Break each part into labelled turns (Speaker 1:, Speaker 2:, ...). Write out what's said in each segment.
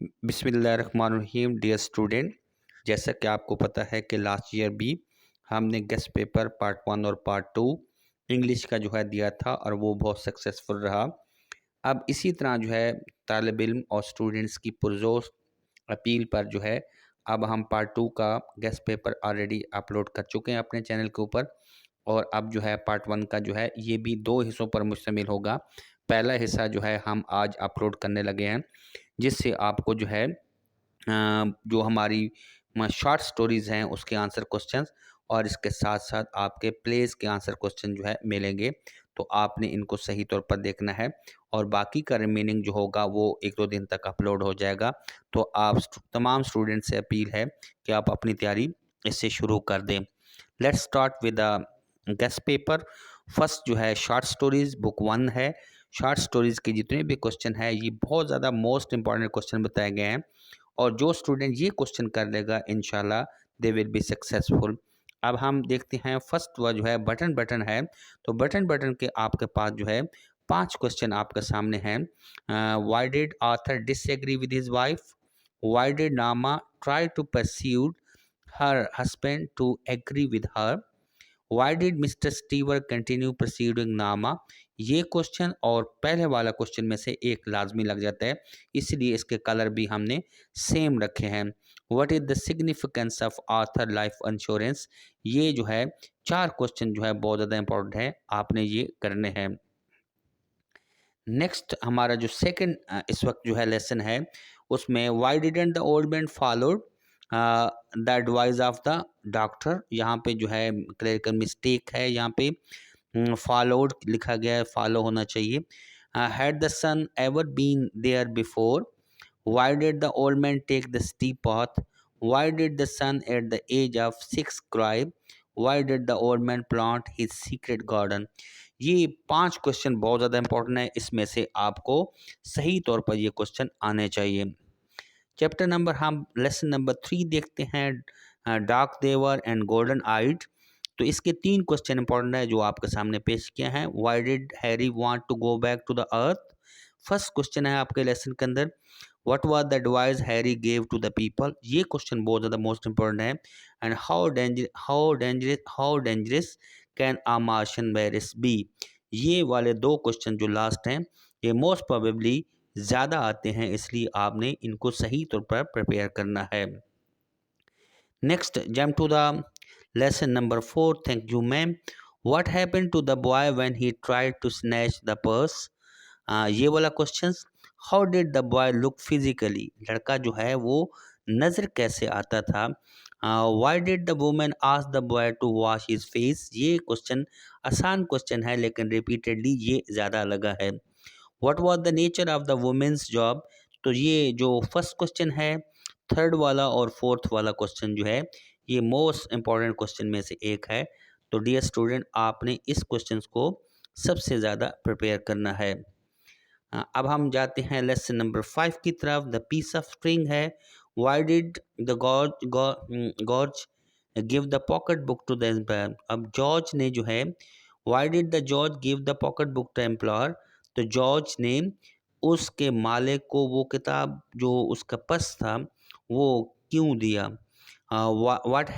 Speaker 1: बिस्मिल्लाहिर्रहमानिर्रहीम। Dear student, जैसा कि आपको पता है कि लास्ट ईयर भी हमने गेस्ट पेपर पार्ट 1 और पार्ट 2 इंग्लिश का जो है दिया था और वो बहुत सक्सेसफुल रहा। अब इसी तरह जो है तालिब इल्म और स्टूडेंट्स की पुरजोर अपील पर जो है अब हम पार्ट 2 का गेस्ट पेपर ऑलरेडी अपलोड कर चुके हैं अपने चैनल के ऊपर। और अब जो है पार्ट 1 का जो है ये भी 2 हिस्सों पर मुश्तमिल होगा। पहला हिस्सा जो है हम आज अपलोड करने लगे हैं, जिससे आपको जो है जो हमारी शॉर्ट स्टोरीज़ हैं उसके आंसर क्वेश्चंस और इसके साथ साथ आपके प्लेस के आंसर क्वेश्चन जो है मिलेंगे। तो आपने इनको सही तौर पर देखना है और बाकी का रिमेनिंग जो होगा वो 1-2 दिन तक अपलोड हो जाएगा। तो आप तमाम स्टूडेंट से अपील है कि आप अपनी तैयारी इससे शुरू कर दें। Let's start with the guest paper. First जो है शॉर्ट स्टोरीज़ बुक 1 है। शॉर्ट स्टोरीज़ के जितने भी क्वेश्चन है ये बहुत ज़्यादा मोस्ट इंपॉर्टेंट क्वेश्चन बताए गए हैं और जो स्टूडेंट ये क्वेश्चन कर लेगा इंशाल्लाह दे विल बी सक्सेसफुल। अब हम देखते हैं फर्स्ट व जो है बटन बटन है। तो बटन बटन के आपके पास जो है 5 क्वेश्चन आपके सामने हैं। Why did Arthur disagree with his wife? Why did Nama try to pursue her husband to agree with her? Why did mister Stever continue proceeding Nama? ये क्वेश्चन और पहले वाला क्वेश्चन में से एक लाजमी लग जाता है, इसलिए इसके कलर भी हमने सेम रखे हैं। What is the significance of Arthur life insurance? ये जो है 4 क्वेश्चन जो है बहुत ज़्यादा इंपॉर्टेंट है, आपने ये करने हैं। नेक्स्ट हमारा जो सेकंड इस वक्त जो है लेसन है उसमें why didn't the old man followed the advice of the doctor? यहाँ पे जो है क्लरिकल मिस्टेक है, यहाँ पे फॉलोड लिखा गया है, फॉलो होना चाहिए। Had the son ever been there before? Why did the old man take the steep path? Why did the son at the age of 6 cry? Why did the old man plant his secret garden? ये 5 question बहुत ज़्यादा important है, इसमें से आपको सही तौर पर ये क्वेश्चन आने चाहिए। चैप्टर नंबर हम लेसन नंबर 3 देखते हैं, डार्क देवर एंड गोल्डन आइड। तो इसके 3 क्वेश्चन इंपॉर्टेंट है जो आपके सामने पेश किया है। Why did Harry want to go back to the earth? First question है आपके लेसन के अंदर। What was the advice Harry gave to the people? ये क्वेश्चन बहुत ज़्यादा मोस्ट इंपॉर्टेंट है। And how dangerous can a Martian virus be? ये वाले 2 क्वेश्चन जो लास्ट हैं ये मोस्ट प्रोबेबली ज़्यादा आते हैं, इसलिए आपने इनको सही तौर पर प्रिपेयर करना है। Next jump to the lesson number 4। Thank you ma'am. What happened to the boy when he tried to snatch the purse? ये वाला question. How did the boy look physically? लड़का जो है वो नज़र कैसे आता था? Why did the women ask the boy to wash his face? ये क्वेश्चन आसान क्वेश्चन है लेकिन रिपीटेडली ये ज़्यादा लगा है। What was the nature of the women's job? तो ये जो फर्स्ट क्वेश्चन है, थर्ड वाला और फोर्थ वाला क्वेश्चन जो है ये मोस्ट इंपॉर्टेंट क्वेश्चन में से एक है। तो डियर स्टूडेंट आपने इस क्वेश्चन को सबसे ज़्यादा प्रिपेयर करना है। अब हम जाते हैं लेसन नंबर 5 की तरफ। द पीस ऑफ स्ट्रिंग है। Why did the George give the pocket book to the employer? अब जॉर्ज ने जो है why did the George give the pocket book to employer? तो जॉर्ज ने उसके मालिक को वो किताब जो उसका पर्स था वो क्यों दिया? what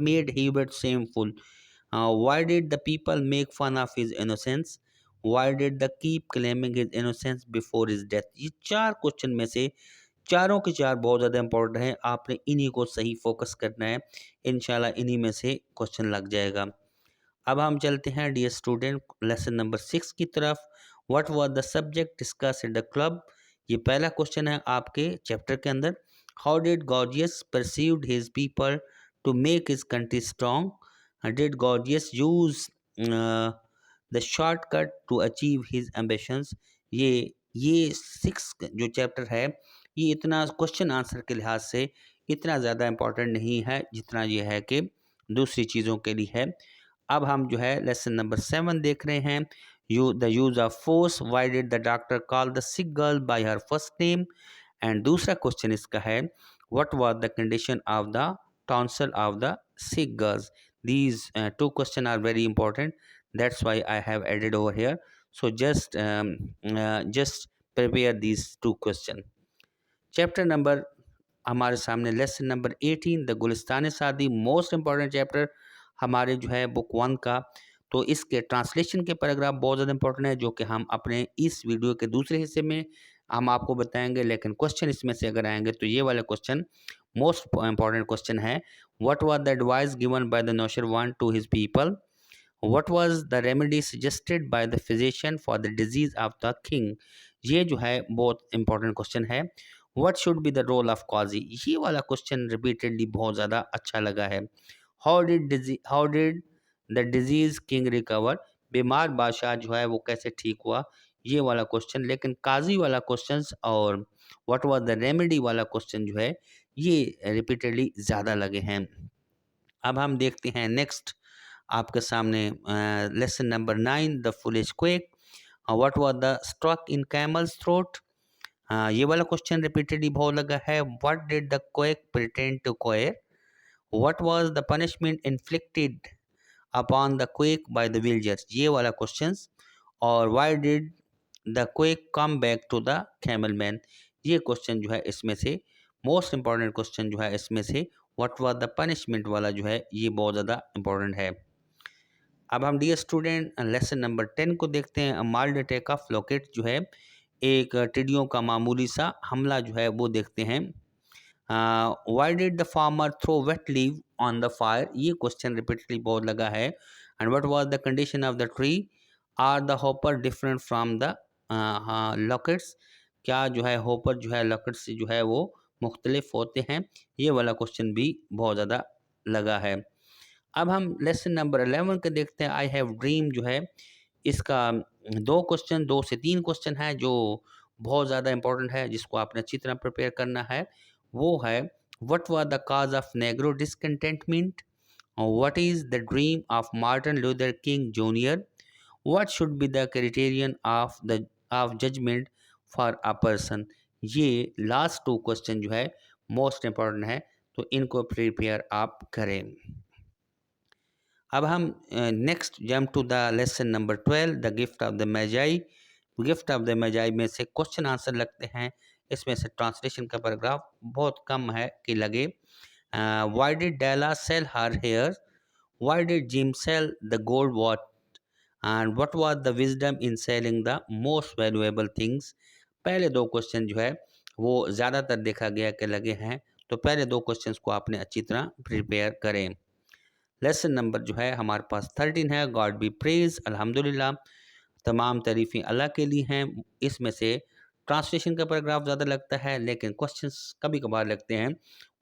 Speaker 1: made Hubert shameful? Why did the people make fun of his innocence? Why did the keep claiming his innocence before his death? ये 4 क्वेश्चन में से चारों के चार बहुत ज़्यादा इंपॉर्टेंट है, आपने इन्हीं को सही फोकस करना है, इंशाल्लाह इन्हीं में से क्वेश्चन लग जाएगा। अब हम चलते हैं डियर स्टूडेंट लेसन नंबर 6 की तरफ। What was the subject discuss in the club? ये पहला क्वेश्चन है आपके चैप्टर के अंदर। How did gorgeous perceived his people to make his country strong? Did gorgeous use the shortcut to achieve his ambitions? ये 6 जो चैप्टर है ये इतना क्वेश्चन आंसर के लिहाज से इतना ज़्यादा इम्पोर्टेंट नहीं है जितना ये है कि दूसरी चीज़ों के लिए है। अब हम जो है लेसन नंबर 7 देख रहे हैं। The use of force. Why did the doctor call the sick girl bye her first name? And दूसरा क्वेश्चन इसका है what was the condition of the tonsil of the sick girls? These 2 questions are very important. That's why I have added over here. So just prepare these two questions. Chapter number हमारे सामने lesson number 18 the Gulistan शादी, most important chapter हमारे जो है book 1 का। तो इसके translation के पैराग्राफ बहुत ज़्यादा इंपॉर्टेंट है, जो कि हम अपने इस वीडियो के दूसरे हिस्से में हम आपको बताएंगे। लेकिन क्वेश्चन इसमें से अगर आएंगे तो ये वाला क्वेश्चन मोस्ट इंपॉर्टेंट क्वेश्चन है। What was the advice given by the Nausherwan to his people? What was the remedy suggested by the physician for the disease of the king? ये जो है बहुत इंपॉर्टेंट क्वेश्चन है। What should be the role of qazi? ये वाला question repeatedly बहुत ज़्यादा अच्छा लगा है। How did the disease king recover? बीमार बादशाह जो है वो कैसे ठीक हुआ, ये वाला क्वेश्चन। लेकिन काजी वाला क्वेश्चन और व्हाट वाज द रेमेडी वाला क्वेश्चन जो है ये रिपीटेडली ज़्यादा लगे हैं। अब हम देखते हैं नेक्स्ट आपके सामने lesson number 9 the foolish quack. What was the struck in camel's throat? ये वाला क्वेश्चन रिपीटेडली बहुत लगा है। What did the quack pretend to cure? What was the punishment inflicted upon the quack by the villagers? ये वाला questions. और why did the quack come back to the camel man? ये question जो है इसमें से मोस्ट इंपॉर्टेंट क्वेश्चन जो है इसमें से व्हाट वाज द पनिशमेंट वाला जो है ये बहुत ज़्यादा इंपॉर्टेंट है। अब हम डियर स्टूडेंट लेसन नंबर 10 को देखते हैं। माइल्ड अटैक ऑफ लोकेट जो है एक टिड्डियों का मामूली सा हमला जो है वो देखते हैं। Why did the farmer throw wet leave on the fire? ये क्वेश्चन रिपीटेडली बहुत लगा है। And what was the condition of the tree? Are the hopper different from the locusts? क्या जो है होपर जो है लॉकेट से जो है वो मुख्तलिफ होते हैं? ये वाला क्वेश्चन भी बहुत ज़्यादा लगा है। अब हम लेसन नंबर 11 के देखते हैं। आई हैव ड्रीम जो है इसका 2 से 3 क्वेश्चन है जो बहुत ज़्यादा इंपॉर्टेंट है, जिसको आपने अच्छी तरह प्रिपेयर करना है। वो है what was the cause of Negro discontentment? What is the dream of Martin Luther King junior? What should be the criterion of judgement for a person? ये लास्ट 2 क्वेश्चन जो है मोस्ट इंपॉर्टेंट है, तो इनको प्रिपेयर आप करें। अब हम next jump to the lesson number 12 the gift of the Magi. Gift of the Magi में से क्वेश्चन आंसर लगते हैं। इसमें से ट्रांसलेशन का पैराग्राफ बहुत कम है कि लगे। Why did Della sell her hair? Why did Jim sell the gold watch? And what was the wisdom in selling the most valuable things? पहले 2 क्वेश्चन जो है वो ज़्यादातर देखा गया कि लगे हैं, तो पहले 2 क्वेश्चंस को आपने अच्छी तरह प्रिपेयर करें। लेसन नंबर जो है हमारे पास 13 है। गॉड बी प्रेज, अल्हम्दुलिल्लाह, तमाम तारीफ़ें अल्लाह के लिए हैं। इसमें से ट्रांसलेशन का पैराग्राफ ज़्यादा लगता है, लेकिन क्वेश्चंस कभी कभार लगते हैं।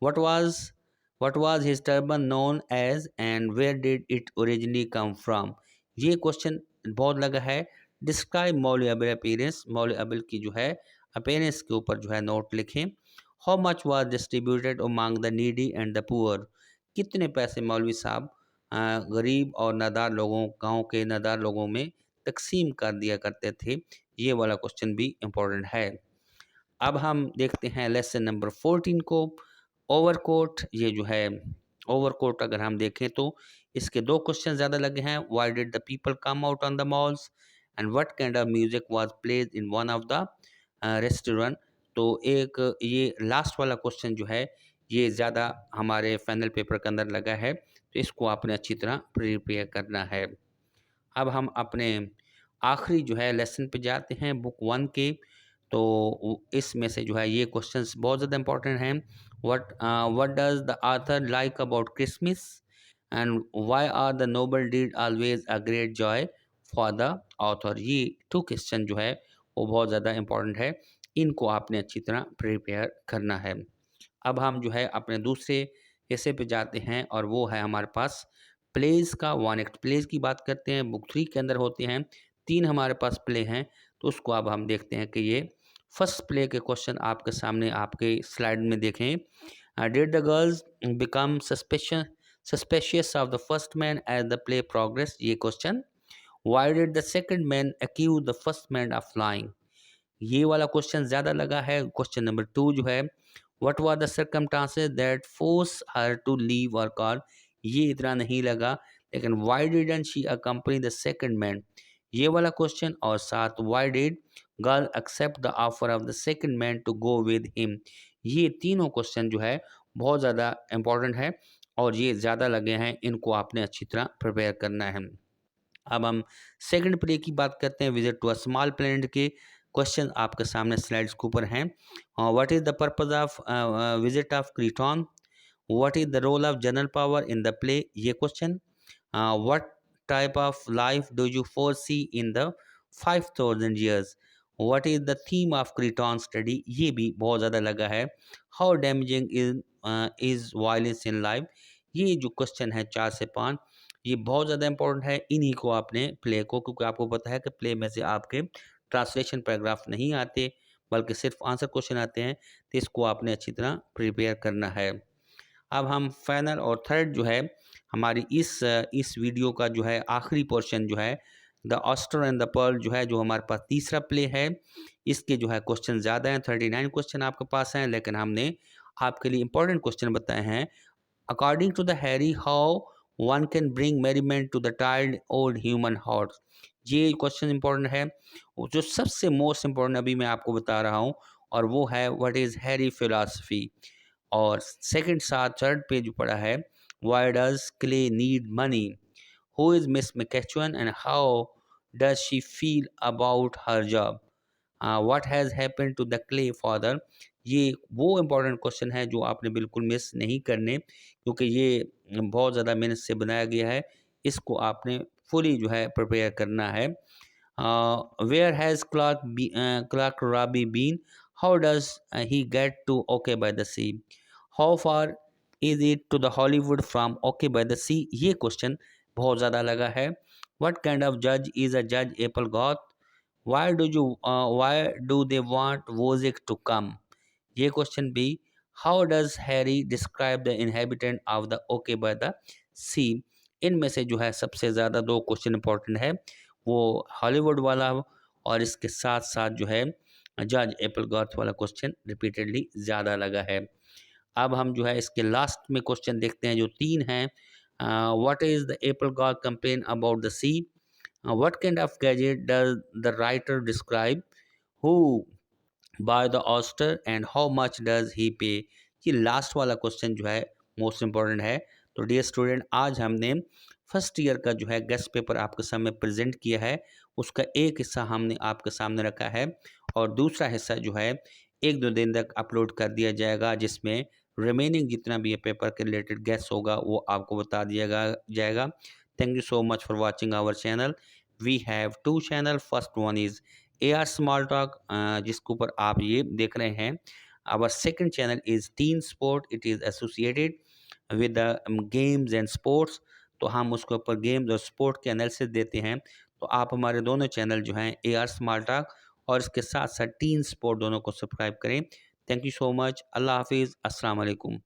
Speaker 1: What was his turban known as and where did it originally come from? ये क्वेश्चन बहुत लगा है। डिस्क्राइब मौलवी अबिल अपीयरेंस, मौलवी अबिल की जो है अपीयरेंस के ऊपर जो है नोट लिखें। How much was distributed among the needy and the poor? कितने पैसे मौलवी साहब गरीब और नादार लोगों, गांव के नादार लोगों में तकसीम कर दिया करते थे? ये वाला क्वेश्चन भी इम्पोर्टेंट है। अब हम देखते हैं लेसन नंबर 14 को। ओवरकोट, ये जो है ओवरकोट अगर हम देखें तो इसके 2 क्वेश्चन ज़्यादा लगे हैं। Why did the people come out on the malls? And what kind of music was played in one of the restaurant? तो एक ये लास्ट वाला क्वेश्चन जो है ये ज़्यादा हमारे फाइनल पेपर के अंदर लगा है, तो इसको आपने अच्छी तरह प्रिपेयर करना है। अब हम अपने आखिरी जो है लेसन पे जाते हैं बुक 1 के। तो इसमें से जो है ये क्वेश्चंस बहुत ज़्यादा इंपॉर्टेंट हैं। What does the author like about Christmas? And why are the noble deed always a great joy for the author? ये 2 क्वेश्चन जो है वो बहुत ज़्यादा इंपॉर्टेंट है, इनको आपने अच्छी तरह प्रिपेयर करना है। अब हम जो है अपने दूसरे हिस्से पे जाते हैं और वो है हमारे पास प्लेस का। 1 एक्ट प्लेस की बात करते हैं, बुक 3 के अंदर होते हैं। 3 हमारे पास प्ले हैं, तो उसको अब हम देखते हैं कि ये फर्स्ट प्ले के क्वेश्चन आपके सामने आपके स्लाइड में देखें। Did the girls become suspicious of the first man as the play progress? ये question. Why did the second man accuse the first man of lying? ये वाला क्वेश्चन ज़्यादा लगा है। क्वेश्चन नंबर 2 जो है what were the circumstances that force her to leave or call? ये इतना नहीं लगा। लेकिन why didn't she accompany the second man? ये वाला क्वेश्चन। और साथ why did girl accept the offer of the second man to go with him. ये तीनों क्वेश्चन जो है बहुत ज़्यादा इंपॉर्टेंट है और ये ज़्यादा लगे हैं, इनको आपने अच्छी तरह प्रिपेयर करना है। अब हम सेकंड प्ले की बात करते हैं, visit to a small planet के क्वेश्चन आपके सामने स्लाइड्स के ऊपर हैं। What is the purpose of visit of Kreton? What is the role of general power in the play? ये question. What type of life do you foresee in the 5000 years? What is the theme of Kreton study? ये भी बहुत ज़्यादा लगा है। How damaging is violence in life? ये जो question है 4 से 5, ये बहुत ज़्यादा इंपॉर्टेंट है। इन्हीं को आपने प्ले को, क्योंकि आपको पता है कि प्ले में से आपके ट्रांसलेशन पैराग्राफ नहीं आते बल्कि सिर्फ आंसर क्वेश्चन आते हैं, तो इसको आपने अच्छी तरह प्रिपेयर करना है। अब हम फाइनल और थर्ड जो है हमारी इस वीडियो का जो है आखिरी पोर्शन जो है the oyster and the pearl जो है, जो हमारे पास तीसरा प्ले है, इसके जो है क्वेश्चन ज़्यादा हैं, 39 क्वेश्चन आपके पास हैं, लेकिन हमने आपके लिए इंपॉर्टेंट क्वेश्चन बताए हैं। According to the Harry, how one can bring merriment to the tired old human heart? ये क्वेश्चन इंपॉर्टेंट है। जो सबसे मोस्ट इंपॉर्टेंट अभी मैं आपको बता रहा हूँ, और वो है व्हाट इज़ हैरी फिलॉसफी। और सेकंड साथ थर्ड पेज पड़ा है, why does Clay need money? Who is miss McCuan and how does she feel about her job? What has happened to the Clay father? ये वो important question है जो आपने बिल्कुल मिस नहीं करने, क्योंकि ये बहुत ज़्यादा मेहनत से बनाया गया है। इसको आपने फुली जो है प्रिपेयर करना है। Where has Clark Robbie been? How does he gate to okay by the C? How far is it to the Hollywood from okay by the सी? ये क्वेश्चन बहुत ज़्यादा लगा है। व्हाट काइंड ऑफ जज इज अ जज Apple goth? Why do they want Wozzeck to come? ये question भी। How does Harry describe the inhabitant of the okay by the सी? इनमें से जो है सबसे ज़्यादा दो क्वेश्चन इंपॉर्टेंट है, वो हॉलीवुड वाला और इसके साथ साथ जो है जज एपल गॉथ वाला क्वेश्चन रिपीटेडली ज़्यादा लगा है। अब हम जो है इसके लास्ट में क्वेश्चन देखते हैं जो 3 हैं। What is the apple goth complain about the sea? What kind of gadget does the writer describe? Who buy the oyster and how much does he pay? ये लास्ट वाला क्वेश्चन जो है most important है। तो dear student, आज हमने first year का जो है गेस्ट पेपर आपके सामने प्रेजेंट किया है। उसका एक हिस्सा हमने आपके सामने रखा है और दूसरा हिस्सा जो है 1-2 दिन तक अपलोड कर दिया जाएगा, जिसमें रिमेनिंग जितना भी ये पेपर के रिलेटेड गेस्ट होगा वो आपको बता दिया जाएगा। Thank you so much for watching our channel. We have 2 channel. First one is AR Small Talk, जिसके ऊपर आप ये देख रहे हैं। Our second channel is Teen Sport. It is associated with the games and sports. तो हम उसके ऊपर गेम्स और स्पोर्ट के एनालिसिस देते हैं। तो आप हमारे दोनों चैनल जो हैं AR Small Talk और इसके साथ साथ टीन स्पोर्ट दोनों को सब्सक्राइब करें। Thank you so much. अल्लाह हाफिज़। अस्सलाम वालेकुम।